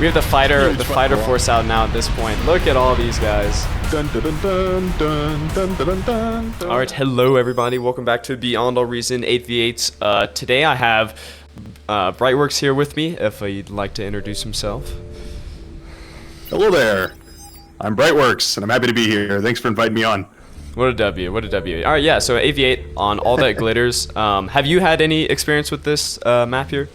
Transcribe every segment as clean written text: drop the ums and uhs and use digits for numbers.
We have the fighter force out now at this point. Look at all these guys. Dun, dun, dun, dun, dun, dun, dun, dun, dun. All right, hello everybody. Welcome back to Beyond All Reason 8v8's. Today I have Brightworks here with me. If he'd like to introduce himself. Hello there. I'm Brightworks, and I'm happy to be here. Thanks for inviting me on. What a W. What a W. All right, yeah. So 8v8 on All That Glitters. Have you had any experience with this map here?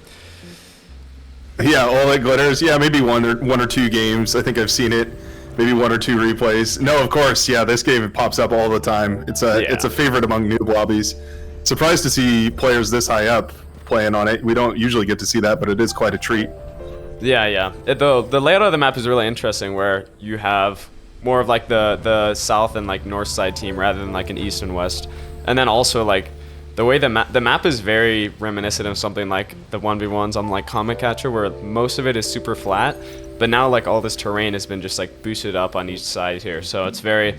Yeah, All That Glitters. Yeah, maybe one or two games. I think I've seen it. Maybe one or two replays. No, of course. Yeah, this game, it pops up all the time. It's a favorite among noob lobbies. Surprised to see players this high up playing on it. We don't usually get to see that, but it is quite a treat. Yeah. The layout of the map is really interesting, where you have more of like the south and like north side team rather than like an east and west, and then also like the way the map is very reminiscent of something like the 1v1s on like Comet Catcher, where most of it is super flat, but now like all this terrain has been just like boosted up on each side here, so it's very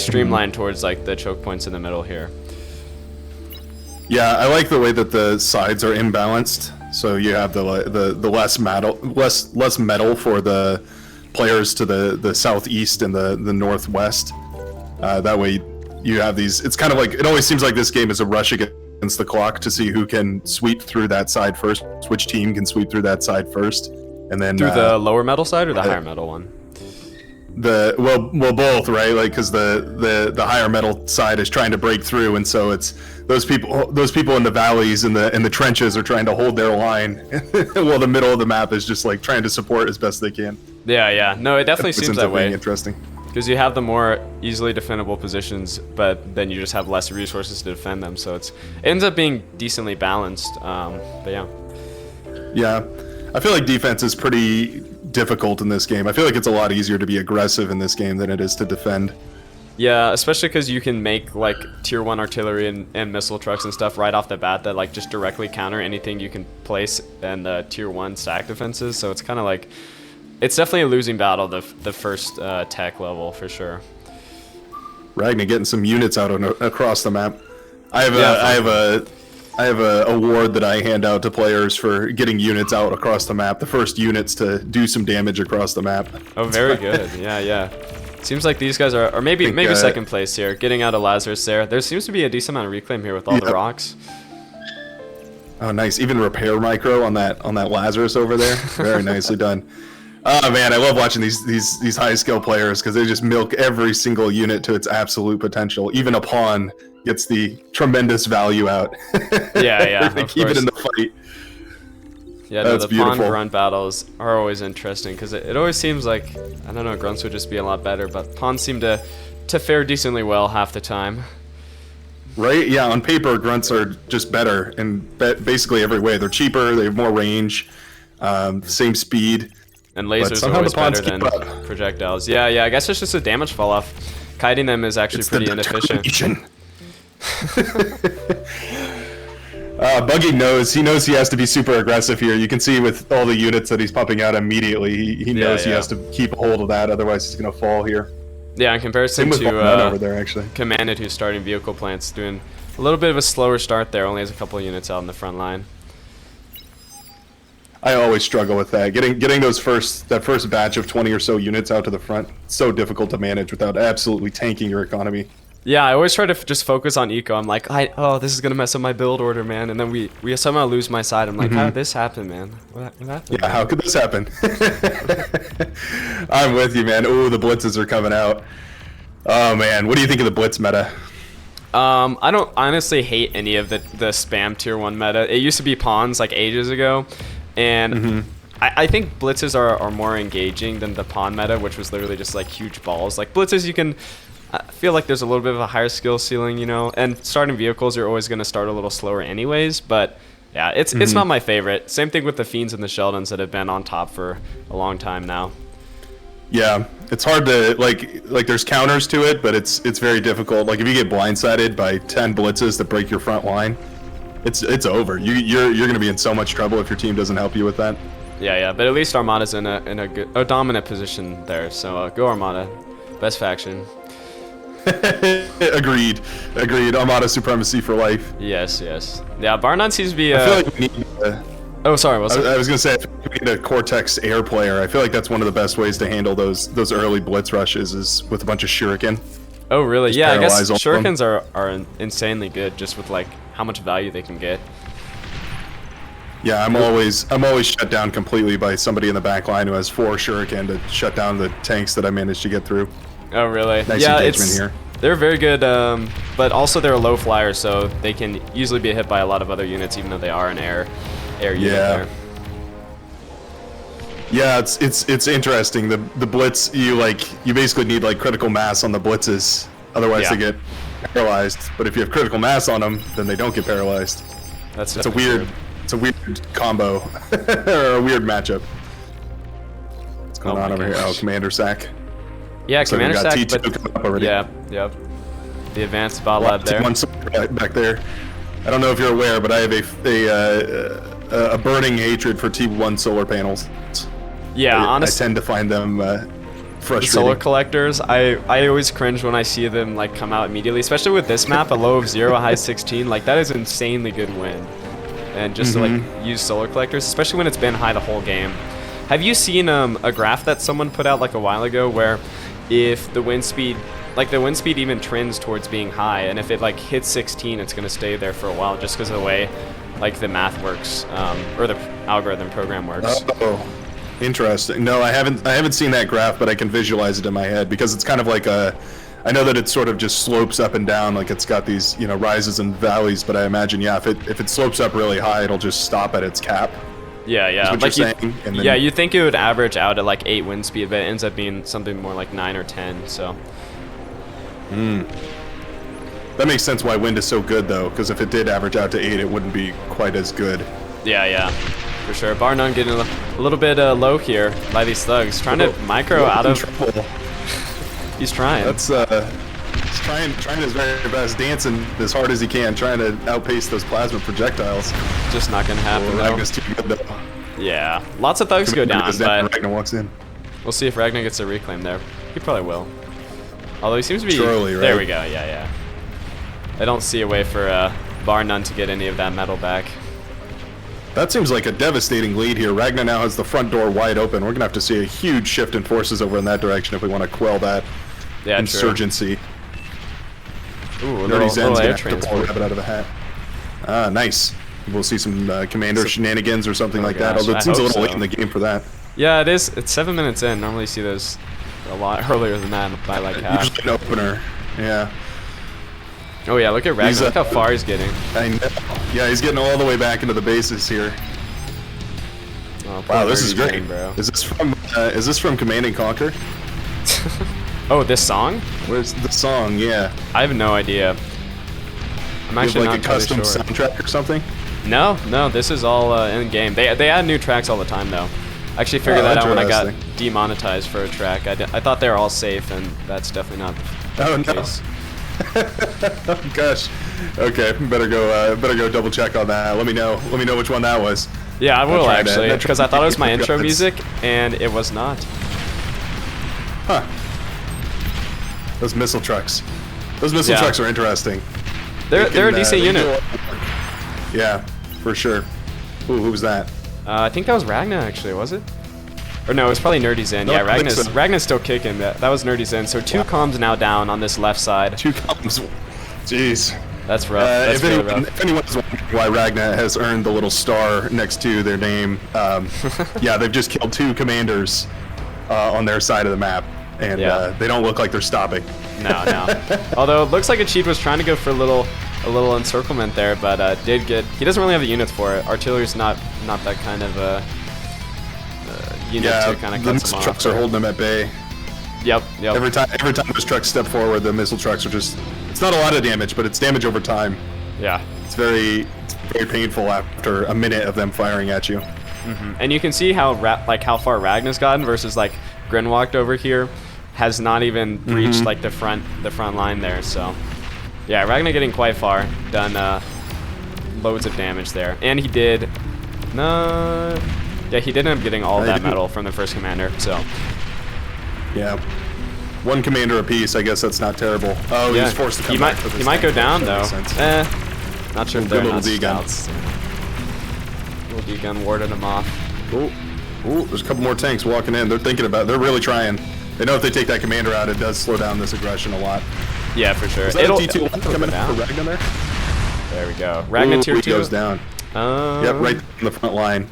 streamlined towards like the choke points in the middle here. Yeah, I like the way that the sides are imbalanced. So you have the less metal for the players to the southeast and the northwest. That way you have these. It's kind of like, it always seems like this game is a rush against the clock to see who can sweep through that side first, which team can sweep through that side first, and then through the lower metal side or the higher metal one. Well both, right? Like, because the higher metal side is trying to break through, and so it's those people in the valleys and the trenches are trying to hold their line, while the middle of the map is just like trying to support as best they can. Yeah. No, it definitely seems that way. Interesting. Because you have the more easily defendable positions, but then you just have less resources to defend them, so it ends up being decently balanced. But yeah. Yeah, I feel like defense is pretty difficult in this game. I feel like it's a lot easier to be aggressive in this game than it is to defend. Yeah, especially because you can make like tier 1 artillery and missile trucks and stuff right off the bat that like just directly counter anything you can place in the tier 1 stack defenses, so it's kind of like, it's definitely a losing battle the first tech level for sure. Ragnar getting some units out across the map. I have a award that I hand out to players for getting units out across the map. The first units to do some damage across the map. Oh, very good. Yeah. Seems like these guys are, or maybe second place here, getting out of Lazarus there. There seems to be a decent amount of reclaim here with all the rocks. Oh, nice. Even repair micro on that Lazarus over there. Very nicely done. Oh man, I love watching these high skill players because they just milk every single unit to its absolute potential. Even a pawn gets the tremendous value out. Yeah. They keep it in the fight. Yeah, no, the pawn grunt battles are always interesting because it always seems like, I don't know, grunts would just be a lot better, but pawns seem to fare decently well half the time. Right? Yeah, on paper, grunts are just better in basically every way. They're cheaper, they have more range, same speed. And lasers are always better than projectiles. Yeah, I guess it's just a damage fall off. Kiting them is actually pretty inefficient. Buggy knows he has to be super aggressive here. You can see with all the units that he's pumping out immediately, he knows he has to keep a hold of that, otherwise he's going to fall here. Yeah, in comparison to over there, actually. Commanded, who's starting vehicle plants, doing a little bit of a slower start there, only has a couple of units out in the front line. I always struggle with that. Getting that first batch of 20 or so units out to the front, so difficult to manage without absolutely tanking your economy. Yeah, I always try to just focus on eco. I'm like, oh, this is gonna mess up my build order, man. And then we somehow lose my side. I'm like, how did this happen, man? What happened? Yeah, how could this happen? I'm with you, man. Ooh, the blitzes are coming out. Oh man, what do you think of the blitz meta? I don't honestly hate any of the spam tier 1 meta. It used to be pawns like ages ago, and I think blitzes are more engaging than the pawn meta, which was literally just like huge balls. Like blitzes, you can. I feel like there's a little bit of a higher skill ceiling, you know, and starting vehicles, you're always going to start a little slower anyways, but yeah, it's not my favorite. Same thing with the Fiends and the Sheldons that have been on top for a long time now. Yeah, it's hard to, like there's counters to it, but it's very difficult. Like if you get blindsided by 10 blitzes that break your front line, it's over. You're going to be in so much trouble if your team doesn't help you with that. Yeah, but at least Armada's in a dominant position there, so go Armada. Best faction. Agreed. Armada supremacy for life. Yes. Yeah, Bar None seems to be. I feel like we need Oh, sorry. What's I was gonna say, if you need a Cortex Air player, I feel like that's one of the best ways to handle those early blitz rushes is with a bunch of shuriken. Oh, really? Just Yeah, I guess paralyze all of them. shurikens are insanely good just with like how much value they can get. Yeah, I'm always shut down completely by somebody in the back line who has 4 shuriken to shut down the tanks that I managed to get through. Oh, really? Nice yeah, engagement here. They're very good, but also they're a low flyer, so they can easily be hit by a lot of other units, even though they are an air unit there. Yeah, it's interesting. The blitz, you basically need like critical mass on the blitzes, otherwise they get paralyzed. But if you have critical mass on them, then they don't get paralyzed. That's a weird combo or a weird matchup. What's going on over here? Oh, Commander Sack. Yeah, so Commander Sack. T2 coming up already. Yeah, yep. The advanced bot lab there. Right back there. I don't know if you're aware, but I have a burning hatred for T1 solar panels. Yeah, honestly, I tend to find them frustrating. Solar collectors, I always cringe when I see them like come out immediately, especially with this map, a low of 0, a high 16. Like that is an insanely good win. And just to like use solar collectors, especially when it's been high the whole game. Have you seen a graph that someone put out like a while ago where if the wind speed, like the wind speed even trends towards being high, and if it like hits 16, it's gonna stay there for a while just because of the way like the math works, or the algorithm program works. Oh, interesting. No, I haven't seen that graph, but I can visualize it in my head because it's kind of like I know that it sort of just slopes up and down, like it's got these rises and valleys. But I imagine if it slopes up really high, it'll just stop at its cap. Yeah. Like you think it would average out at like 8 wind speed, but it ends up being something more like 9 or 10. So. That makes sense why wind is so good though, because if it did average out to 8, it wouldn't be quite as good. Yeah, for sure. Bar none getting a little bit low here by these thugs, trying to micro out of. Trouble. He's trying. That's he's trying his very best, dancing as hard as he can, trying to outpace those plasma projectiles. Just not gonna happen. Ragnar's too good though. Yeah, lots of thugs go down, but Ragnar walks in. We'll see if Ragnar gets a reclaim there. He probably will. Although he seems to be. Surely, right? There we go. Yeah. I don't see a way for Bar None to get any of that metal back. That seems like a devastating lead here. Ragnar now has the front door wide open. We're gonna have to see a huge shift in forces over in that direction if we want to quell that insurgency. True. Ooh, Nerdy Zen's air gonna have to pull a rabbit out of a hat. Ah, nice. We'll see some commander shenanigans or something like that. Although it seems a little late in the game for that. Yeah, it is. It's 7 minutes in. Normally you see those a lot earlier than that by like half. Usually an opener. Yeah. Oh yeah, look at Ragnar. Look how far he's getting. I know. Yeah, he's getting all the way back into the bases here. Oh, wow, this is great, bro. Is this from Command and Conquer? Oh, this song? Where's the song? Yeah. I have no idea. I'm actually like not a custom sure. soundtrack or something. No, this is all in game. They add new tracks all the time though. I actually figured that out when I got demonetized for a track. I thought they were all safe, and that's definitely not the case. Oh gosh. Okay, better go double check on that. Let me know which one that was. Yeah, I will actually, because I thought it was my intro music, and it was not. Huh. Those missile trucks. Those missile trucks are interesting. They're a decent unit. Yeah, for sure. Ooh, who was that? I think that was Ragnar actually, was it? Or no, it was probably Nerdy Zen. No, Yeah, so. Ragnar's still kicking. That was Nerdy Zen. So 2 comms now down on this left side. 2 comms. Jeez. That's rough. That's really rough. If anyone's wondering why Ragnar has earned the little star next to their name, yeah, they've just killed 2 commanders on their side of the map, and they don't look like they're stopping. No. Although it looks like Achid was trying to go for a little encirclement there, but did get. He doesn't really have the units for it. Artillery's not that kind of unit to kind of cut the missile trucks are holding them at bay. Yep. Every time those trucks step forward, the missile trucks are just. It's not a lot of damage, but it's damage over time. Yeah. It's very painful after a minute of them firing at you. And you can see how far Ragnar's gotten versus like Grinwalked over here has not even reached like the front line there. So yeah, Ragnar getting quite far, done loads of damage there, and he did he did end up getting all of that metal from the first commander. So yeah. 1 commander apiece. I guess that's not terrible. Oh, he's forced to come back for this. He might go down though. Not sure if they're not scouts. Little D-gun warded him off. Oh, there's a couple more tanks walking in. They're thinking about it. They're really trying. They know if they take that commander out, it does slow down this aggression a lot. Yeah, for sure. Is that a T2 coming out for Ragnar there? There we go. Ragnar tier 2. He goes down. Yep, right in the front line.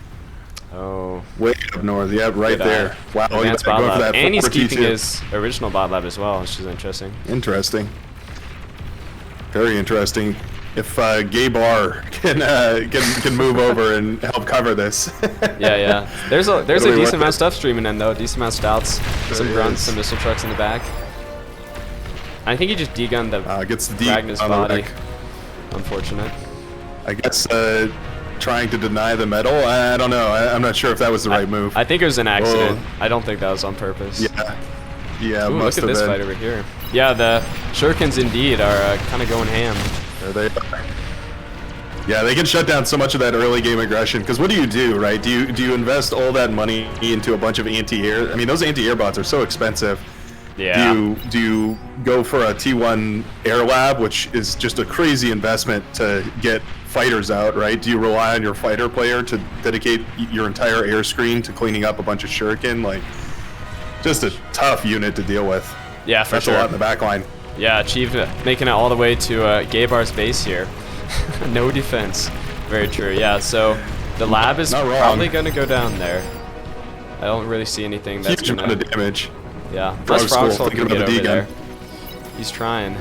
Oh. Way up north. Yep, right there. Wow. Advanced bot lab. And he's keeping his original bot lab as well, which is interesting. Interesting. Very interesting. If Gaybar can move over and help cover this. Yeah. There's a decent amount of stuff streaming in though. Decent amount of stouts, some grunts, some missile trucks in the back. I think he just D-gunned the gets the Ragnar's body. Unfortunate. I guess trying to deny the medal. I don't know. I'm not sure if that was the right move. I think it was an accident. I don't think that was on purpose. Yeah. Ooh, look at this fight over here. Yeah, the shurikens indeed are kind of going ham. There they are. Yeah, they can shut down so much of that early game aggression. Because what do, right? Do you invest all that money into a bunch of anti-air? I mean, those anti-air bots are so expensive. Yeah. Do you go for a T1 air lab, which is just a crazy investment to get fighters out, right? Do you rely on your fighter player to dedicate your entire air screen to cleaning up a bunch of shuriken? Like, just a tough unit to deal with. Yeah, for sure. That's a lot in the back line. Yeah, achieved making it all the way to Gaybar's base here. No defense. Very true. Yeah, so the lab is probably going to go down there. I don't really see anything that's huge amount of damage. Yeah, plus Frogsoul can get over there. He's trying.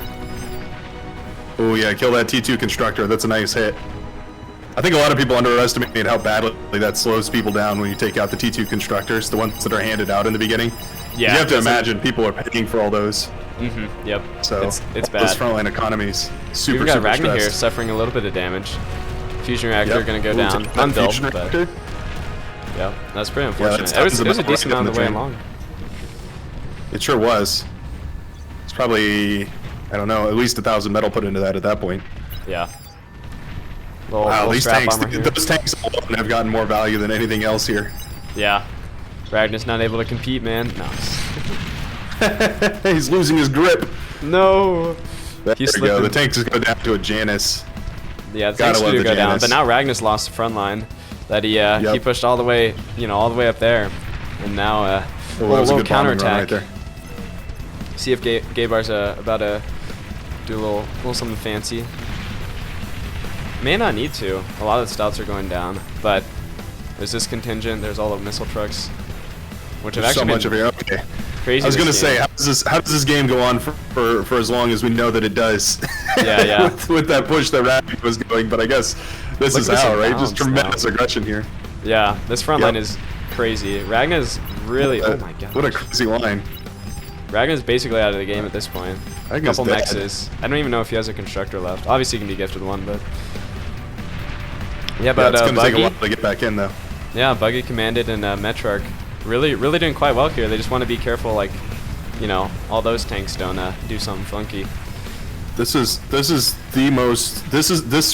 Oh yeah, kill that T2 constructor. That's a nice hit. I think a lot of people underestimate how badly that slows people down when you take out the T2 constructors, the ones that are handed out in the beginning. Yeah, you have to imagine people are paying for all those. Yep. So it's bad. Those frontline economies, super. We've got Ragnar stressed. here suffering a little bit of damage. Fusion reactor gonna go down. Unbuilt, but yeah, that's pretty unfortunate. Yeah, it was a decent amount of the way along. It sure was. It's probably, I don't know, at least 1,000 metal put into that at that point. Yeah. Wow, these tanks, those tanks alone have gotten more value than anything else here. Yeah. Ragnar's not able to compete, man. No. He's losing his grip. No. There we go. The tanks just go down to a Janus. Yeah, the tanks do go down. But now Ragnar's lost the front line that he pushed all the way, all the way up there, and now a little counterattack. Right, see if Gaybar's about to do a little something fancy. May not need to. A lot of the stouts are going down, but there's this contingent. There's all the missile trucks, which have actually so much of it. Okay. Crazy. I was gonna say, how does this game go on for as long as we know that it does? Yeah. with that push that Rapid was going, but I guess this is how, right? Just tremendous aggression here. Yeah, this front line is crazy. Ragnar's really. Oh my god. What a crazy line. Ragnar's basically out of the game at this point. A couple mexes. I don't even know if he has a constructor left. Obviously, he can be gifted one, but. Yeah, but it's gonna Buggy, take a while to get back in though. Yeah, Buggy Commanded and Metrarch really doing quite well here. They just want to be careful, like, all those tanks don't do something funky. This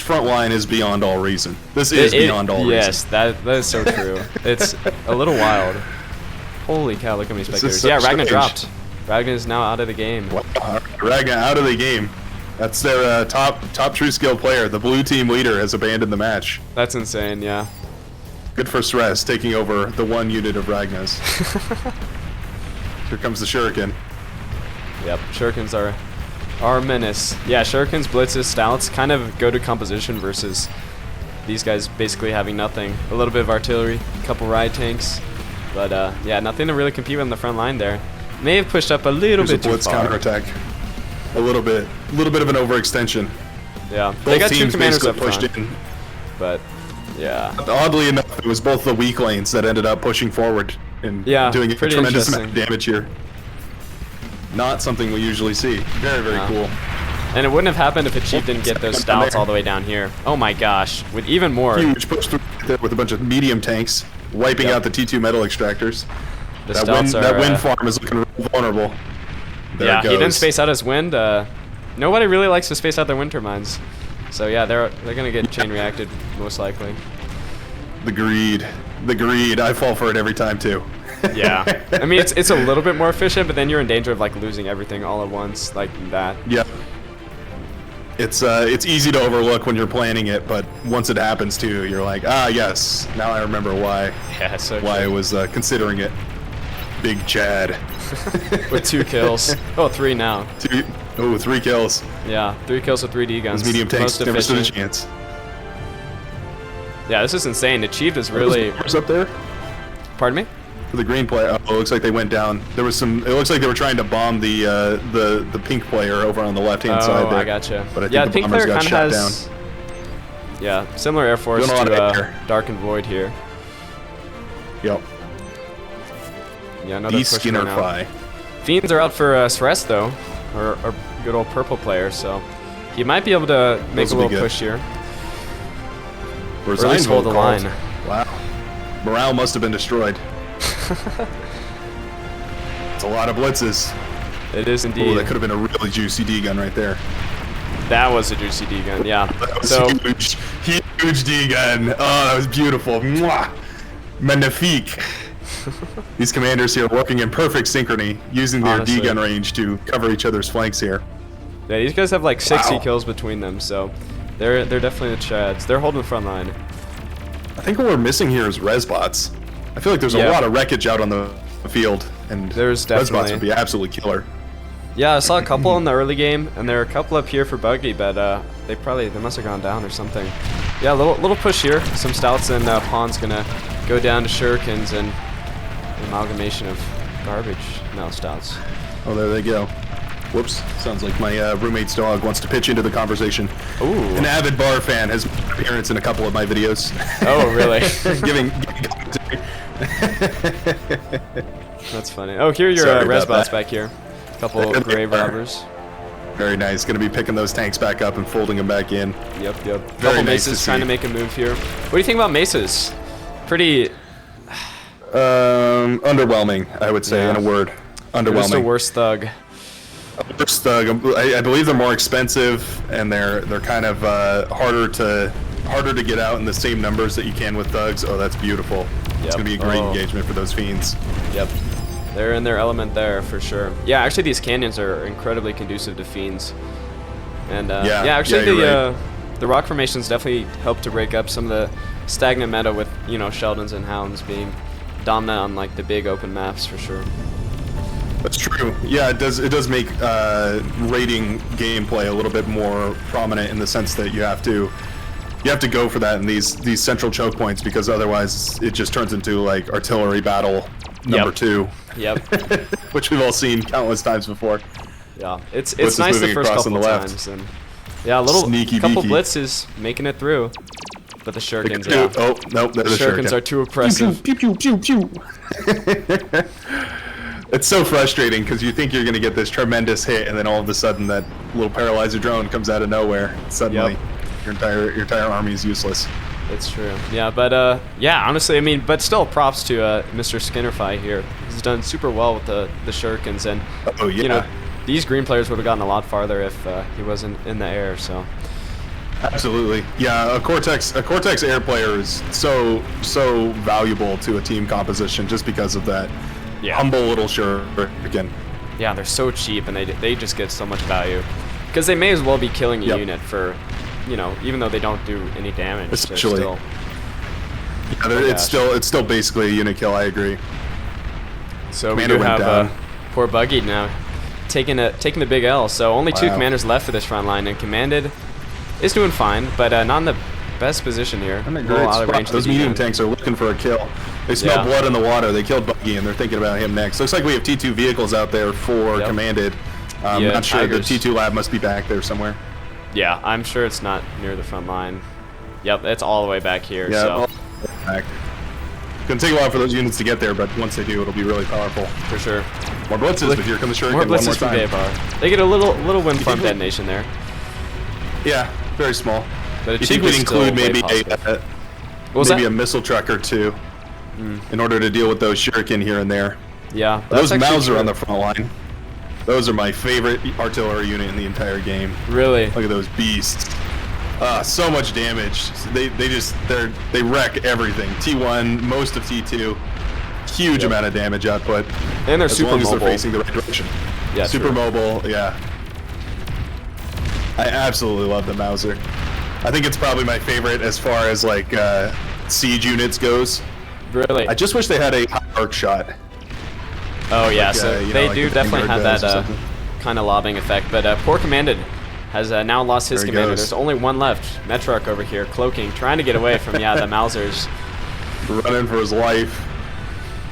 front line is beyond all reason. This is beyond all reason. Yes, that is so true. It's a little wild. Holy cow! Look how many spectators. Yeah, Ragnar dropped. Ragnar is now out of the game. Wow, Ragnar out of the game. That's their top true skill player. The blue team leader has abandoned the match. That's insane, yeah. Good for Stress, taking over the one unit of Ragnar's. Here comes the Shuriken. Yep, Shurikens are a menace. Yeah, Shurikens, Blitzes, Stouts kind of go to composition versus these guys basically having nothing. A little bit of artillery, a couple ride tanks, but yeah, nothing to really compete with on the front line there. May have pushed up a little bit too far. Counterattack. A little bit of an overextension. Yeah, both they got teams two commanders up pushed front, in. but yeah. Oddly enough, it was both the weak lanes that ended up pushing forward and doing a tremendous amount of damage here. Not something we usually see. Very cool. And it wouldn't have happened if the Chief didn't get those stouts all the way down here. Oh my gosh, with even more. Huge push through there with a bunch of medium tanks, wiping out the T2 metal extractors. That wind farm is looking vulnerable. There he didn't space out his wind. Nobody really likes to space out their wind turbines. So yeah, they're gonna get chain reacted most likely. The greed. I fall for it every time too. Yeah, I mean it's a little bit more efficient, but then you're in danger of like losing everything all at once like that. Yeah. It's easy to overlook when you're planning it, but once it happens to you, you're like, ah, yes, now I remember why. Yeah, so why true. I was considering it. Big Chad. With 2 kills. Oh, 3 now. 3 kills. Yeah, 3 kills with 3D guns. Those medium tanks Most never stood a efficient. chance. Yeah, this is insane. Achieved is really. Those up there? Pardon me? For the green player, oh, it looks like they went down. There was some. It looks like they were trying to bomb the pink player over on the left-hand side there. I gotcha. But I think yeah, the pink bombers player got kind of shot has. down. Yeah, similar Air Force Doing a lot of to air. Dark and Void here. Yep. Yeah, another push Skinner right now. Fi. Fiends are out for Srest though, or good old purple player, so he might be able to make Those a will be little good. push here. Or Or at least hold the line. Wow. Morale must have been destroyed. It's a lot of blitzes. It is indeed. Oh, that could have been a really juicy D gun right there. That was a juicy D gun, yeah. That was So huge D gun. Oh, that was beautiful. Mwah. Magnifique. These commanders here working in perfect synchrony, using their Honestly. D gun range to cover each other's flanks here. yeah, these guys have like 60 Wow. kills between them, so they're definitely the Chads. They're holding the front line. I think what we're missing here is res bots. I feel like there's Yeah. a lot of wreckage out on the field, and There's res bots definitely. would be absolutely killer. Yeah, I saw a couple in the early game, and there are a couple up here for Buggy, but they must have gone down or something. Yeah, little push here. Some stouts and Pawn's gonna go down to shurikens and amalgamation of garbage. No, stouts. Oh, there they go. Whoops. Sounds like my roommate's dog wants to pitch into the conversation. Ooh. An avid bar fan has made an appearance in a couple of my videos. Oh, really? giving That's funny. Oh, here are your Sorry res about bots that. back here. Couple of grave robbers. Very nice. Going to be picking those tanks back up and folding them back in. Yep. Very Couple nice to maces trying see. to make a move here. What do you think about maces? Pretty. Underwhelming, I would say, Yeah. in a word. Just a Underwhelming. worse thug. First, I believe they're more expensive, and they're kind of harder to get out in the same numbers that you can with thugs. Oh, that's beautiful. It's Yep. gonna be a great Oh. engagement for those fiends. Yep. They're in their element there for sure. Yeah, actually these canyons are incredibly conducive to fiends. And Yeah, actually yeah, you're the rock formations definitely help to break up some of the stagnant meta with, you know, Sheldons and Hounds being dominant on like the big open maps for sure. That's true. Yeah, it does make raiding gameplay a little bit more prominent in the sense that you have to go for that in these central choke points, because otherwise it just turns into like artillery battle number Yep. 2, Yep. which we've all seen countless times before. Yeah. It's Blitzes nice the moving first across on couple the left. times, and yeah, a little Sneaky couple beaky. blitzes making it through. But the shurikens, yeah. Oh, nope, The there's a shurikens shuriken. are too oppressive. Pew, pew, pew, pew, pew. It's so frustrating because you think you're going to get this tremendous hit, and then all of a sudden that little paralyzer drone comes out of nowhere. Suddenly, your entire army is useless. It's true. Yeah, but yeah, honestly, I mean, but still, props to Mr. Skinnerfi here. He's done super well with the shurikens, and Oh yeah. you know, these green players would have gotten a lot farther if he wasn't in the air. So Absolutely. Yeah, a Cortex Air player is so valuable to a team composition just because of that. Yeah. Humble little shuriken. yeah, they're so cheap, and they just get so much value because they may as well be killing a Yep. unit for, you know, even though they don't do any damage. they're Essentially. still- Yeah, it's still basically a unit kill. I agree. So Commander we do went have down. poor Buggy now taking the big L. So only 2 Wow. commanders left for this front line, and Commanded is doing fine, but not in the best position here. I'm in a Little great out of spot. range to Those the medium D-gun. tanks are looking for a kill. They smell Yeah. blood in the water. They killed Buggy, and they're thinking about him next. Looks like we have T2 vehicles out there for Yep. Commanded. Yeah, Not sure. Tigers. The T2 lab must be back there somewhere. Yeah, I'm sure it's not near the front line. Yep, it's all the way back here. Yeah, So back. Gonna take a while for those units to get there, but once they do, it'll be really powerful. for sure, More blitzes, but here comes the Shuriken more one more blitzes from time. Baybar. They get a little win You farm think we- detonation there, Yeah, very small. but You think we'd achievement still include way maybe positive. a What was maybe that? a missile truck or two in order to deal with those Shuriken here and there. Yeah, Those that's actually Mauser true. on the front line. Those are my favorite artillery unit in the entire game. Really. Look at those beasts. So much damage. They wreck everything. T1, most of T2. Huge amount of damage output. And they're as super long as mobile. they're facing the right direction. Yeah, super true. mobile, yeah. I absolutely love the Mauser. I think it's probably my favorite as far as like siege units goes. Really? I just wish they had a high arc shot. Oh yeah, like, so you they know, like do the definitely have Vanguard that does or kind of lobbing effect. But poor Commanded has now lost his There he commander. goes. There's only one left. Metrarch over here, cloaking, trying to get away from the Mausers. Running for his life.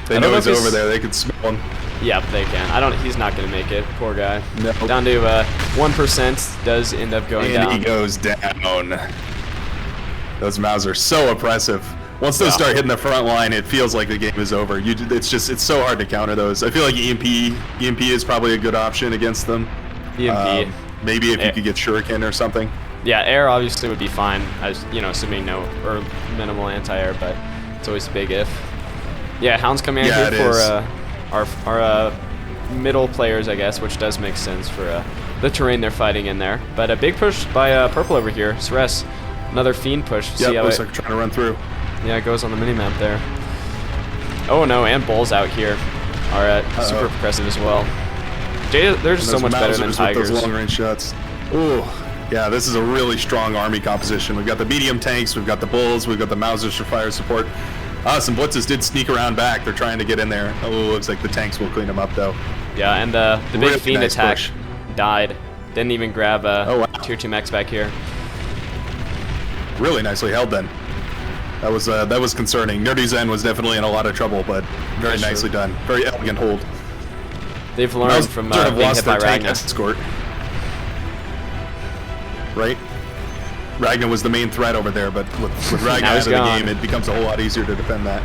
They I don't know know he's if over there. They can smell him. Yep, they can. He's not going to make it. Poor guy. No. Down to 1% does end up going And down. he goes down. Those Mauser are so oppressive. Once those start hitting the front line, it feels like the game is over. It's so hard to counter those. I feel like EMP is probably a good option against them. EMP. Maybe if you could get Shuriken or something. Yeah, air obviously would be fine, as assuming no or minimal anti-air, but it's always a big if. Yeah, Hound's coming in here for our middle players, I guess, which does make sense for the terrain they're fighting in there. But a big push by purple over here. Ceres, another fiend push. Yeah, looks like they're trying to run through. Yeah, it goes on the minimap there. Oh no, and Bulls out here are super progressive as well. They're just so much better than Tigers. Those long range shots. Ooh, yeah, this is a really strong army composition. We've got the medium tanks, we've got the Bulls, we've got the Mausers for fire support. Some Blitzes did sneak around back. They're trying to get in there. Oh, looks like the tanks will clean them up though. Yeah, and the big Really fiend nice attack push. died. Didn't even grab wow. tier 2 mechs back here. Really nicely held then. That was concerning. Nerdy Zen was definitely in a lot of trouble, but very nicely done. Very elegant hold. They've learned from being hit by Ragnar. Escort. Right? Ragnar was the main threat over there, but with Ragnar out of the game, it becomes a whole lot easier to defend that.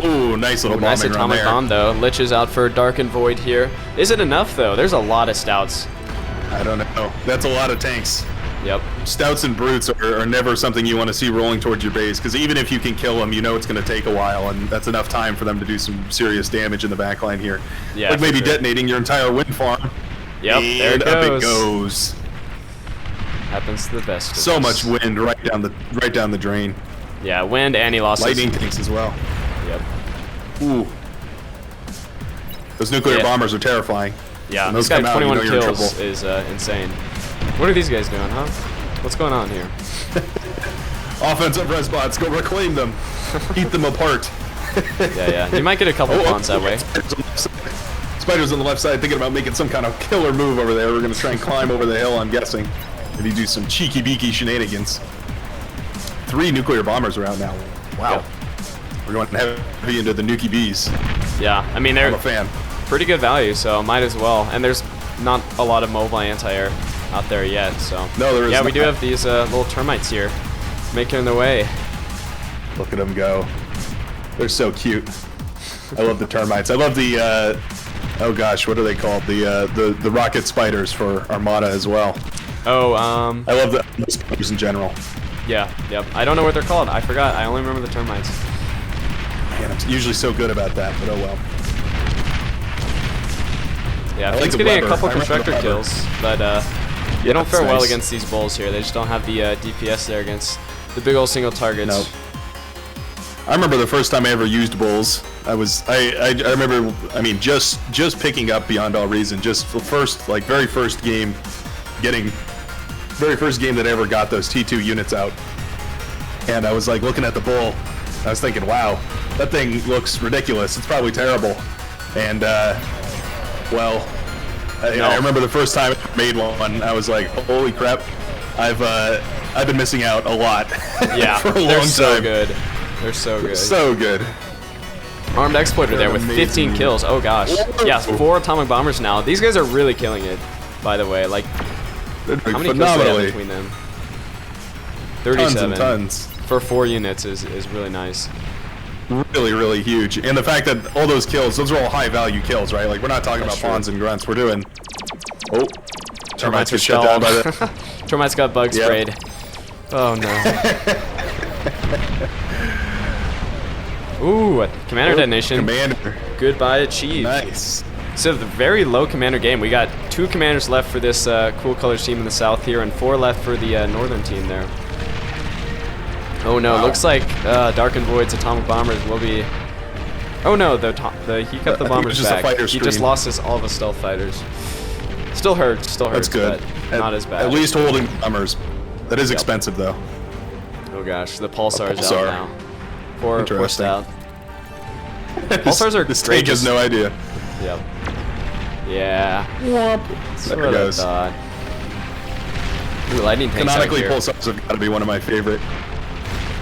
Ooh, nice little bombing nice atomic there. bomb though. Lich is out for Dark and Void here. Is it enough though? There's a lot of stouts. I don't know. That's a lot of tanks. Yep. Stouts and brutes are never something you want to see rolling towards your base, because even if you can kill them, you know it's going to take a while, and that's enough time for them to do some serious damage in the backline here. Yeah, like maybe detonating your entire wind farm. Yep, and there it up it goes. Happens to the best. So much wind right down the drain. Yeah, wind, and he lost lightning tanks as well. Yep. Ooh. Those nuclear bombers are terrifying. Yeah, when this those guy come out, 21 you know you're in kills trouble. is insane. What are these guys doing, huh? What's going on here? Offensive res bots, go reclaim them. Eat them apart. Yeah. You might get a couple pawns that way. Spiders on the left side thinking about making some kind of killer move over there. We're going to try and climb over the hill, I'm guessing. Maybe do some cheeky-beaky shenanigans. 3 nuclear bombers are out now. Wow. Yep. We're going heavy into the nuki bees. Yeah, I mean, they're I'm a fan. pretty good value, so might as well. And there's not a lot of mobile anti-air out there yet, so. No, there is Yeah, we not. do have these little termites here making their way. Look at them go. They're so cute. I love the termites. I love the, oh gosh, what are they called? The rocket spiders for Armada as well. Oh, I love the spiders in general. yeah, yep. I don't know what they're called. I forgot. I only remember the termites. Man, I'm usually so good about that, but oh well. Yeah, like Finn's the getting Weber. a couple I remember constructor the Weber. kills, but they don't it's fare well nice. against these bulls here. They just don't have the DPS there against the big old single targets. Nope. I remember the first time I ever used bulls. I remember, I mean, just picking up Beyond All Reason, just the first, like, very first game that I ever got those T2 units out. And I was like looking at the bull. I was thinking, wow, that thing looks ridiculous. It's probably terrible. And, well, I remember the first time I made one, I was like, holy crap, I've been missing out a lot. Yeah, for a long they're time. so good. They're so good. So good. Armed Exploiter there with Amazing 15 unit. kills. Oh gosh. Yeah, 4 atomic bombers now. These guys are really killing it, by the way. Like, They're doing how many kills do they have phenomenally. between them? Tons 37. and tons. For 4 units is really nice. Really, really huge. And the fact that all those kills, those are all high value kills, right? Like, we're not talking about pawns and grunts. We're doing... Oh. Termites are get shut down by stalled. the... Termites got bug Yep. sprayed. Oh no. Ooh, commander detonation. Commander. Goodbye achieved. Nice. So the very low commander game. We got 2 commanders left for this cool colors team in the south here, and 4 left for the northern team there. Oh no, Wow. looks like Dark and Void's atomic bombers will be. Oh no, he got the I think it bombers was just a back. fighter He just stream. lost all of his stealth fighters. Still hurts. That's good. But not as bad. At least holding bombers. That is expensive though. Oh gosh, the Pulsar's Pulsar. out now. Poor Interesting. Stout. Pulsars are this great. tank has no idea. Yep. Yeah. That's There what it goes. I thought. Ooh, lightning tanks out Canonically, here. pulsars have got to be one of my favorite.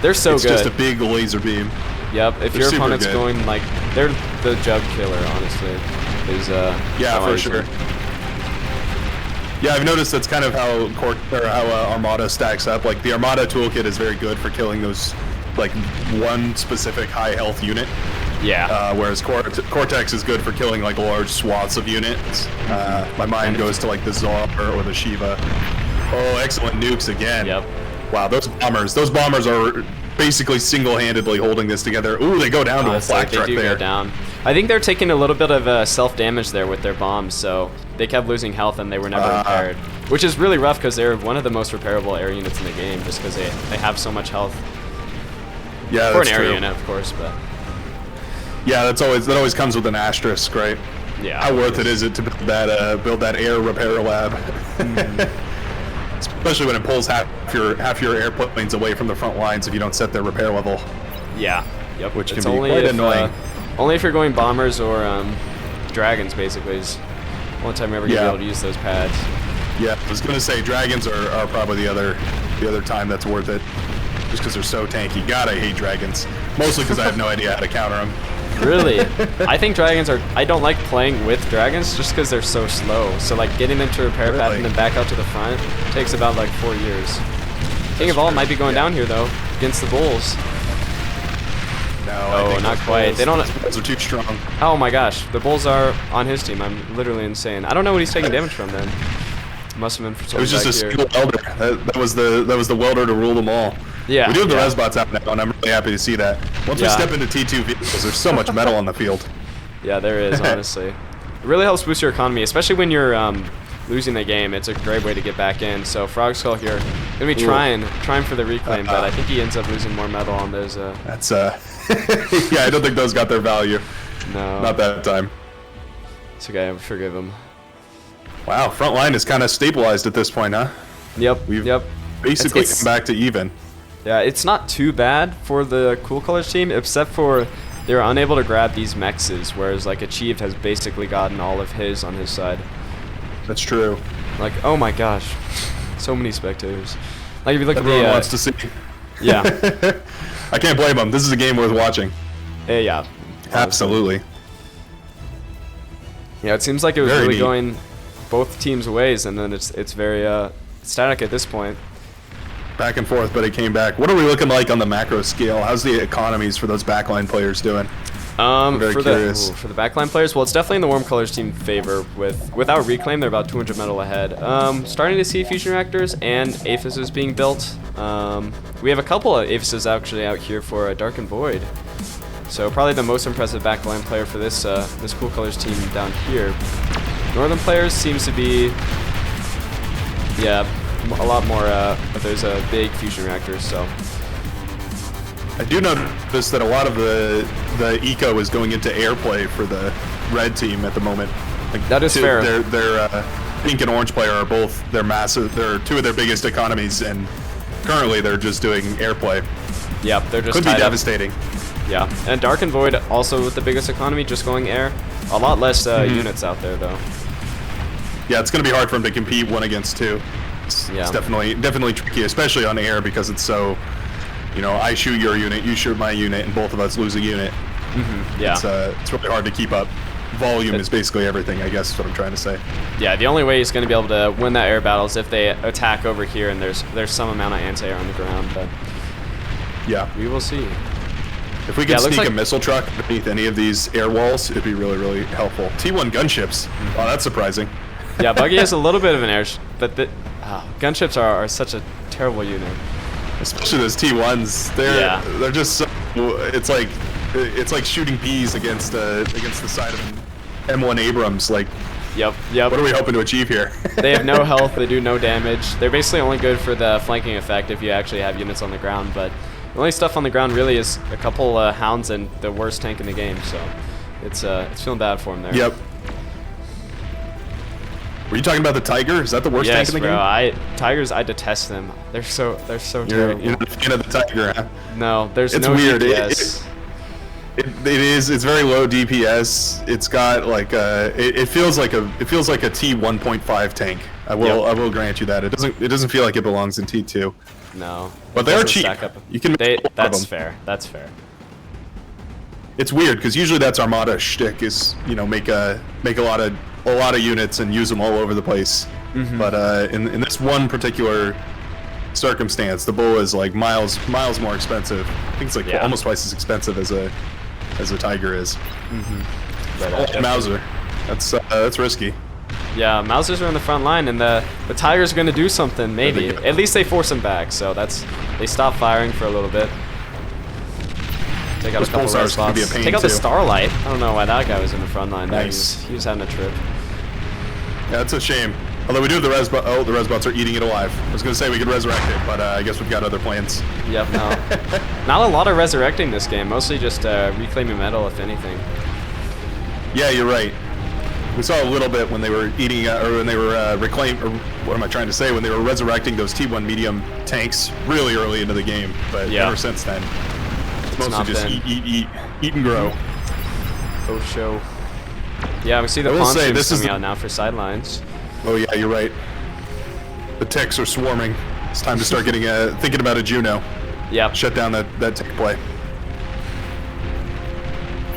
They're so It's good. just a big laser beam. Yep. If They're your super opponent's good. going like, they're the jug killer, honestly. Is Yeah, how I for use sure. them. Yeah, I've noticed that's kind of how Armada stacks up. Like the Armada toolkit is very good for killing those, like one specific high health unit. Yeah. Whereas Cortex is good for killing like large swaths of units. My mind goes to like the Zor or the Shiva. Oh, excellent nukes again. Yep. Wow, those bombers are basically single-handedly holding this together. Ooh, they go down to a Honestly, flak they truck do there. go down. I think they're taking a little bit of self-damage there with their bombs, so they kept losing health and they were never repaired. Which is really rough because they're one of the most repairable air units in the game just because they have so much health. Yeah, For an that's air true. unit, of course, but Yeah, that always comes with an asterisk, right? yeah. How worth it is it to build that air repair lab? Especially when it pulls half your airplanes away from the front lines if you don't set their repair level. Yeah. Yep. Which It's can be only quite if, annoying. Only if you're going bombers or dragons, basically, is the only time you're ever gonna be able to use those pads. Yeah, I was gonna say dragons are probably the other time that's worth it, just because they're so tanky. God, I hate dragons. Mostly because I have no idea how to counter them. Really? I think dragons are... I don't like playing with dragons just because they're so slow. So, like, getting them to repair pad and then back out to the front takes about, like, 4 years. King of All might be going down here, though, against the Bulls. No, I think not those quite. Bulls- They don't- those Bulls are too strong. Oh my gosh, the Bulls are on his team. I'm literally insane. I don't know what he's taking damage from then. Must have been for It someone was just a back here. single welder. That was the welder to rule them all. Yeah, We do have the yeah. Resbots out now, and I'm really happy to see that. Once we Yeah. step into T2 vehicles, there's so much metal on the field. Yeah, there is, honestly. It really helps boost your economy, especially when you're losing the game. It's a great way to get back in. So Frog Skull here, gonna be trying for the reclaim, but I think he ends up losing more metal on those. That's yeah, I don't think those got their value. No, Not that time. it's okay. I forgive him. Wow, front line is kind of stabilized at this point, huh? Yep. We've basically It's- come back to even. Yeah, it's not too bad for the Cool Colors team, except for they were unable to grab these mexes, whereas like Achieved has basically gotten all of his on his side. That's true. Like, oh my gosh, so many spectators. Like if you look Everyone at the wants to see. yeah, I can't blame them. This is a game worth watching. yeah, Absolutely. yeah. It seems like it was Very really neat. going both teams' ways, and then it's very static at this point. Back and forth, but it came back. What are we looking like on the macro scale? How's the economies for those backline players doing? very For curious. the backline players, well, it's definitely in the Warm Colors team favor. Without reclaim, they're about 200 metal ahead. Starting to see fusion reactors and aphises being built. We have a couple of aphises actually out here for Dark and Void. So probably the most impressive backline player for this this Cool Colors team down here. Northern players seems to be, yeah, a lot more of those big fusion reactors. So. I do notice that a lot of the eco is going into airplay for the red team at the moment. Like That is fair. Their pink and orange player are both they're two of their biggest economies, and currently they're just doing airplay. Yep, they're just Could be tied up. devastating. Yeah, and Dark and Void also with the biggest economy, just going air. A lot less units out there though. Yeah, it's going to be hard for them to compete 1 against 2. It's Yeah. definitely tricky, especially on air because it's so, I shoot your unit, you shoot my unit, and both of us lose a unit. Yeah. It's really hard to keep up. Volume is basically everything, I guess is what I'm trying to say. Yeah, the only way he's going to be able to win that air battle is if they attack over here and there's some amount of anti-air on the ground, but Yeah. we will see. If we Yeah, could it looks sneak like- a missile truck beneath any of these air walls, it'd be really, really helpful. T1 gunships. Oh, that's surprising. Yeah, Buggy has a little bit of an air, but gunships are such a terrible unit. Especially those T1s. They're just so, it's like shooting bees against the side of an M1 Abrams. Like, Yep. what are we hoping to achieve here? They have no health, they do no damage. They're basically only good for the flanking effect if you actually have units on the ground, but the only stuff on the ground really is a couple hounds and the worst tank in the game, so it's feeling bad for him there. Yep. Were you talking about the Tiger? Is that the worst tank Yes, in the bro. game? Tigers, I detest them. They're so terrible. You're not a fan of the Tiger, huh? No, there's It's no weird. DPS. It's very low DPS. It's got like it feels like a T1.5 tank. I will grant you that. It doesn't feel like it belongs in T2. No. But they are cheap. You can make a lot of That's them. fair. That's fair. It's weird because usually that's Armada shtick is, you know, make a lot of units and use them all over the place. But in this one particular circumstance, the Bull is like miles more expensive. I think it's like almost twice as expensive as a Tiger is. But Mauser, that's risky. Yeah, Mausers are in the front line, and the Tigers are going to do something. Maybe. At least they force them back. So they stop firing for a little bit. Take out a couple red spots. Take out the Starlight. I don't know why that guy was in the front line. Nice. He was having a trip. Yeah, that's a shame. Although we do have the res bots. Oh, the res bots are eating it alive. I was going to say we could resurrect it, but I guess we've got other plans. Yep, no. Not a lot of resurrecting this game. Mostly just reclaiming metal, if anything. Yeah, you're right. We saw a little bit when they were eating, or when they were what am I trying to say? When they were resurrecting those T1 medium tanks really early into the game. But ever since then, it's mostly just eat and grow. Faux show. Yeah, we see the pawn streams coming out now for sidelines. Oh yeah, you're right. The ticks are swarming. It's time to start getting thinking about a Juno. Yep. Shut down that tick play.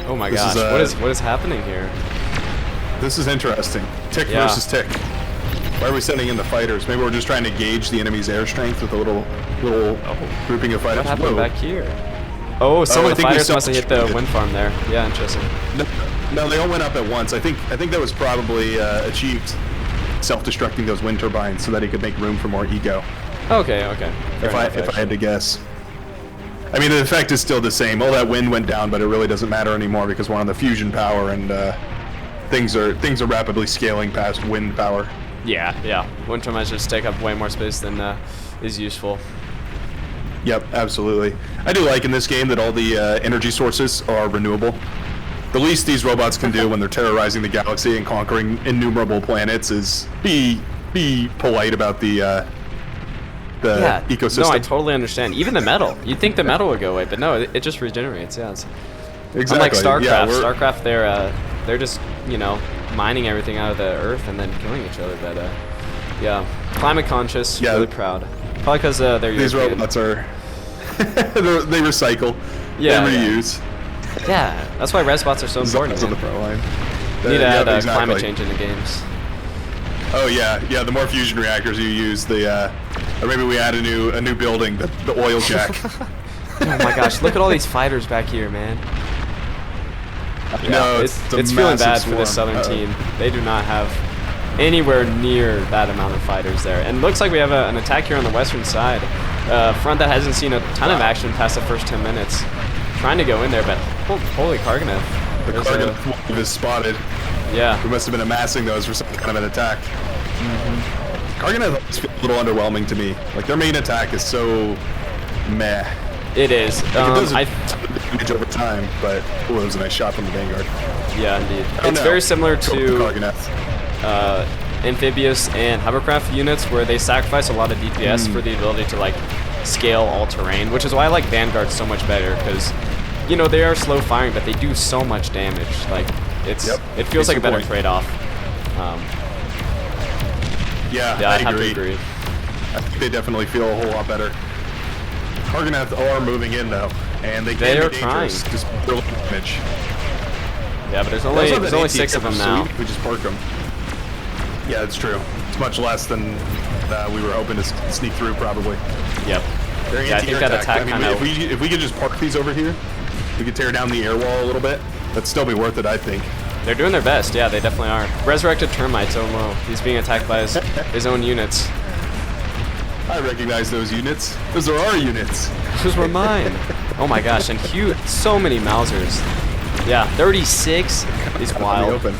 Oh my gosh, what is happening here? This is interesting. Tick versus tick. Why are we sending in the fighters? Maybe we're just trying to gauge the enemy's air strength with a little grouping of fighters. What happened back here? Oh, some of the fighters must have hit the wind farm there. Yeah, interesting. No, they all went up at once. I think that was probably achieved self-destructing those wind turbines so that he could make room for more ego. Okay. If I had to guess. I mean, the effect is still the same. All that wind went down, but it really doesn't matter anymore because we're on the fusion power and things are rapidly scaling past wind power. Yeah. Wind turbines just take up way more space than is useful. Yep, absolutely. I do like in this game that all the energy sources are renewable. The least these robots can do when they're terrorizing the galaxy and conquering innumerable planets is be polite about the ecosystem. No, I totally understand. Even the metal. You'd think the metal would go away, but no, it just regenerates. Yeah. Exactly. Unlike StarCraft. Yeah, StarCraft, they're just mining everything out of the Earth and then killing each other. But yeah, climate conscious. Yeah. Really proud. Probably because they're these European. robots are they recycle. Yeah. They reuse. Yeah, that's why res bots are so important. On the front line. You need to add climate change in the games. Oh yeah. The more fusion reactors you use, or maybe we add a new building, the oil jack. Oh my gosh! Look at all these fighters back here, man. No, it's feeling bad for this southern team. They do not have anywhere near that amount of fighters there. And looks like we have an attack here on the western side. Front that hasn't seen a ton of action past the first 10 minutes. Trying to go in there, but holy Karganev. The Karganev is spotted. Yeah. We must have been amassing those for some kind of an attack. Karganev feels a little underwhelming to me. Like, their main attack is so meh. It is. It does damage over time, but it was a nice shot from the Vanguard. Yeah, indeed. It's very similar to amphibious and hovercraft units where they sacrifice a lot of DPS for the ability to scale all terrain, which is why I like Vanguard so much better because they are slow firing, but they do so much damage. It feels like a better trade-off. I have to agree. I think they definitely feel a whole lot better. Karganev are moving in though, and they are be trying. Just build damage. Yeah, but there's only 6 of them now. We just park them. Yeah, that's true. It's much less than we were hoping to sneak through, probably. Yep. I think that attack kind of. If we could just park these over here, we could tear down the air wall a little bit. That'd still be worth it, I think. They're doing their best. Yeah, they definitely are. Resurrected Termites. Oh no, he's being attacked by his own units. I recognize those units. Those are our units. Those were mine. Oh my gosh, and so many Mausers. Yeah, 36 is wild. Open.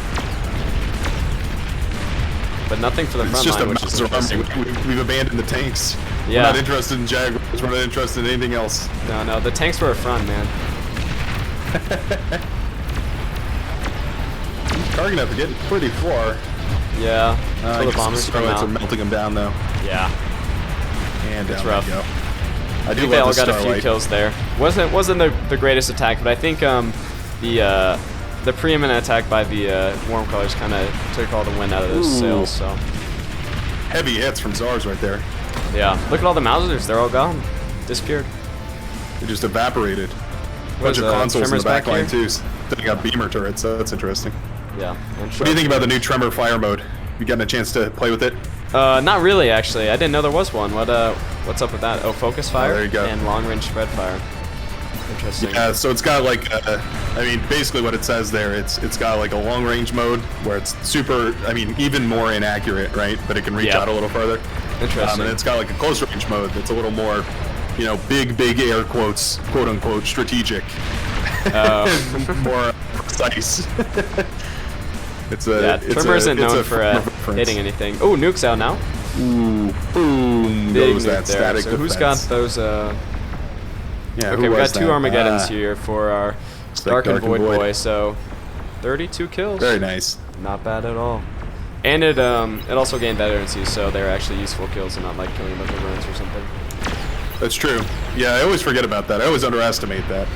But nothing for the front line, which is interesting. We've abandoned the tanks. Yeah. We're not interested in Jaguars. We're not interested in anything else. No, the tanks were a front, man. Karganev are getting pretty far. Yeah. I Until the guess bombers come Starlights out. are melting them down though. Yeah. And It's down rough. they go. I think they all got a few kills there. Wasn't the greatest attack, but I think the preeminent attack by the warm colors kind of took all the wind out of those sails. So Heavy hits from Zars right there. yeah, look at all the Mausers. They're all gone, disappeared. They just evaporated. What Bunch of consoles in the Tremors back back line here? too. They got beamer turrets, so that's interesting. Yeah. What do you think about the new Tremor fire mode? You gotten a chance to play with it? Not really, actually. I didn't know there was one. What's up with that? Oh, focus fire there you go. and long range spread fire. Interesting. Yeah, so it's got like, I mean, basically what it says there, it's got like a long range mode where it's super, I mean, even more inaccurate, right? But it can reach out a little further. Interesting. And it's got like a close range mode that's a little more, you know, big air quotes, quote unquote, strategic. More precise. It's a Tremor isn't known for reference. hitting anything. Oh, nuke's out now. Ooh, boom Big goes nuke that there. static So who's got defense. those? Yeah, Okay, who we got was two that? Armageddons here for our Dark and Void boy. So 32 kills. Very nice. Not bad at all. And it also gained veterancy, so they're actually useful kills and not like killing a bunch of runs or something. That's true. Yeah, I always forget about that. I always underestimate that.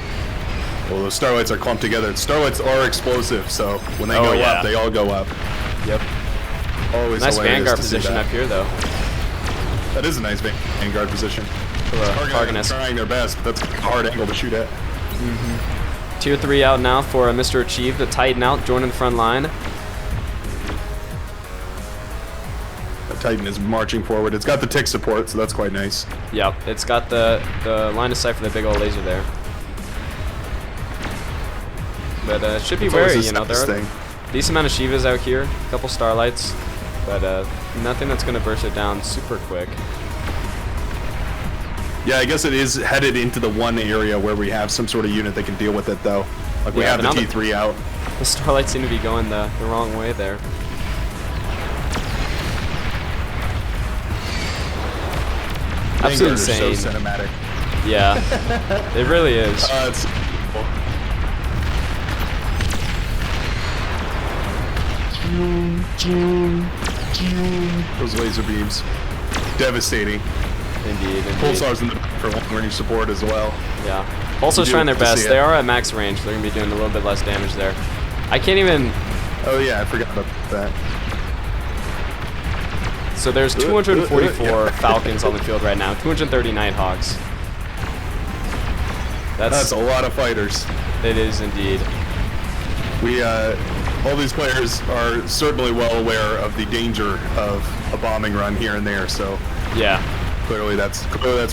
Well, those Starlights are clumped together. Starlights are explosive, so when they go up, they all go up. Yep. Always Nice hilarious Vanguard to see position that. up here, though. That is a nice Vanguard position. Targanist. Trying their best, but that's a hard angle to shoot at. Tier 3 out now for Mr. Achieve, the Titan out, joining the front line. The Titan is marching forward. It's got the tick support, so that's quite nice. Yep, it's got the line of sight for the big old laser there. But it should be wary, you know, there are a decent amount of Shivas out here, a couple Starlights, but nothing that's going to burst it down super quick. Yeah, I guess it is headed into the one area where we have some sort of unit that can deal with it, though. Like we have the T3 out. The Starlights seem to be going the wrong way there. Absolutely insane. So cinematic. Yeah, it really is. It's cool. Those laser beams, devastating. Indeed. Pulsar's in the back for long-range support as well. Yeah. Pulsar's trying their best. They are at max range. They're gonna be doing a little bit less damage there. I can't even. Oh yeah, I forgot about that. So there's 244 Falcons on the field right now. 230 Nighthawks. That's a lot of fighters. It is indeed. We all these players are certainly well aware of the danger of a bombing run here and there. So yeah, clearly that's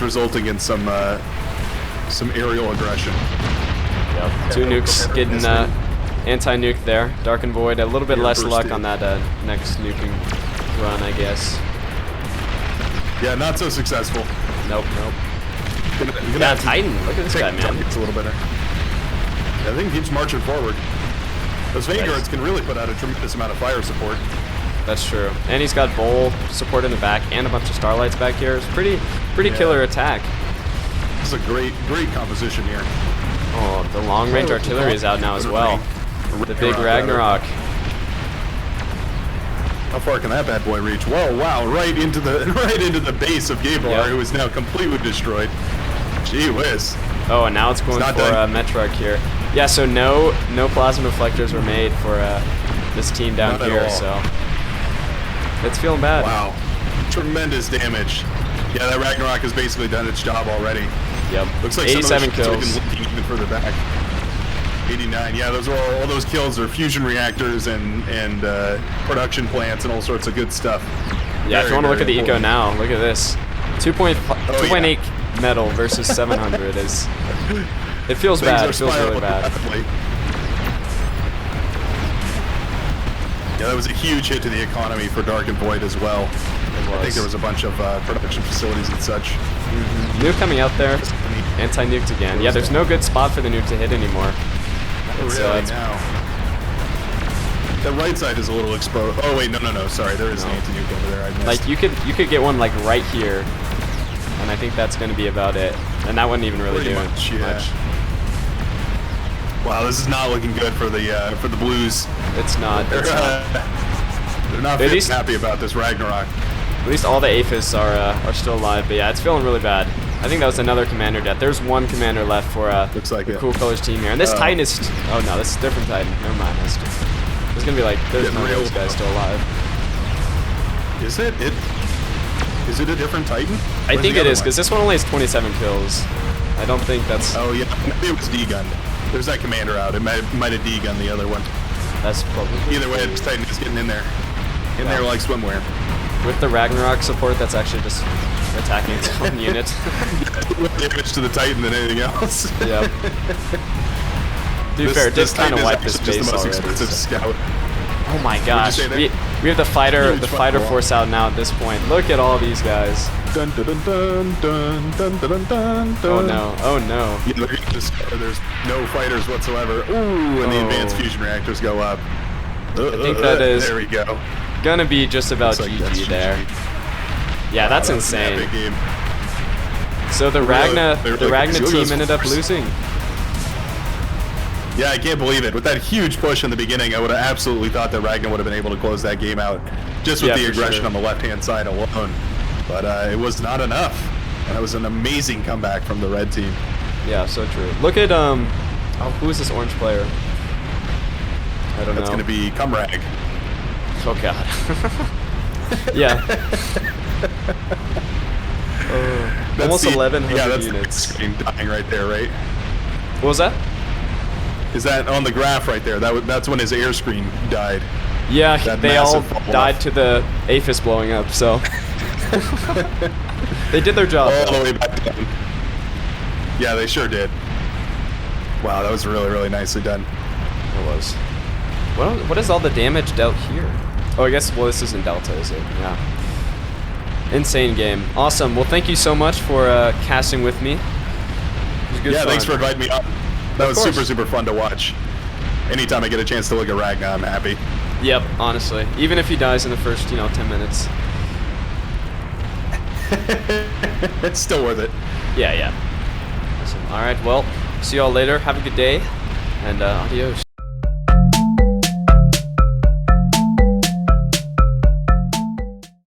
resulting in some aerial aggression. Yep. Two nukes getting anti-nuke there. Dark and Void a little bit less luck on that next nuking run, I guess. Yeah, not so successful. Nope. Yeah, Titan. Look at this guy, man. It's a little better. Yeah, I think he keeps marching forward. Those Vanguards can really put out a tremendous amount of fire support. That's true. And he's got Bull support in the back and a bunch of Starlights back here. It's pretty killer attack. This is a great composition here. Oh, the long-range artillery is out now as well. The big Ragnarok. How far can that bad boy reach? Whoa, wow, right into the base of Gabriel, who is now completely destroyed. Gee whiz. Oh, and now it's going for Metrarch here. Yeah, so no plasma deflectors were made for this team down here, so it's feeling bad. Wow, tremendous damage. Yeah, that Ragnarok has basically done its job already. Yep. Looks like 87 kills. Even further back. 89. Yeah, those are all those kills are fusion reactors and production plants and all sorts of good stuff. Yeah, if you want to look at the eco now, look at this. 2.8 metal versus 700 is. It feels bad. It feels really bad. Yeah, that was a huge hit to the economy for Dark and Void as well. I think there was a bunch of production facilities and such. Nuke coming out there. Anti-nuked again. Yeah, there's no good spot for the nuke to hit anymore. It's, now. The right side is a little exposed. Oh wait, no. Sorry, there is an anti-nuke over there. I missed. Like you could get one like right here, and I think that's going to be about it. And that wouldn't even really do much. Wow, this is not looking good for the Blues. It's not. They're not At least- happy about this Ragnarok. At least all the Aphists are still alive, but yeah, it's feeling really bad. I think that was another commander death. There's one commander left for Looks like the it. Cool Colors team here. And this Titan is... Oh no, this is a different Titan. Never mind. There's gonna be like... There's Getting none of real those guys still alive. Is it? Is it a different Titan? I Where's think the it other is, one? because this one only has 27 kills. I don't think that's... Oh yeah, maybe it was D-gunned. There's that commander out. It might have D-gunned the other one. That's probably... Either way, this Titan is getting in there. In there like swimwear. With the Ragnarok support, that's actually just attacking its own unit. Damage to the Titan than anything else. Yep. To be fair, it did kind of wipe this just base the most already. expensive so- scout. Oh my gosh, say there? we have the fighter Huge force out now at this point. Look at all these guys. Dun dun dun dun dun dun dun dun dun. Oh no, oh no. Yeah, they're gonna discover there's no fighters whatsoever. Ooh, and the advanced fusion reactors go up. I think that is There we go. gonna be just about Looks like that's GG there. GG. Yeah, that's That was an insane. epic game. So the really Ragna crazy. Look at team those ended up force. losing. Yeah, I can't believe it. With that huge push in the beginning, I would have absolutely thought that Ragnar would have been able to close that game out just with Yeah, the for aggression sure. on the left-hand side alone. But it was not enough. And it was an amazing comeback from the red team. Yeah, so true. Look at oh, who is this orange player? I don't That's know. going to be Cumrag. Oh god. Yeah. That's Almost the- 1,100 Yeah, that's units. the screen dying right there, right? What was that? Is that on the graph right there? That's when his air screen died. Yeah, That they all massive fall died off. to the Aphis blowing up, so they did their job. All though. the way back down. Yeah, they sure did. Wow, that was really, really nicely done. It was. What is all the damage dealt here? Oh, I guess, well, this isn't Delta, is it? Yeah. Insane game. Awesome. Well, thank you so much for casting with me. It was good Yeah, fun. thanks for inviting me up. That was course. super, super fun to watch. Anytime I get a chance to look at Ragnar, I'm happy. Yep, honestly. Even if he dies in the first, 10 minutes. It's still worth it. Yeah, yeah. Awesome. All right, well, see y'all later. Have a good day, and adios.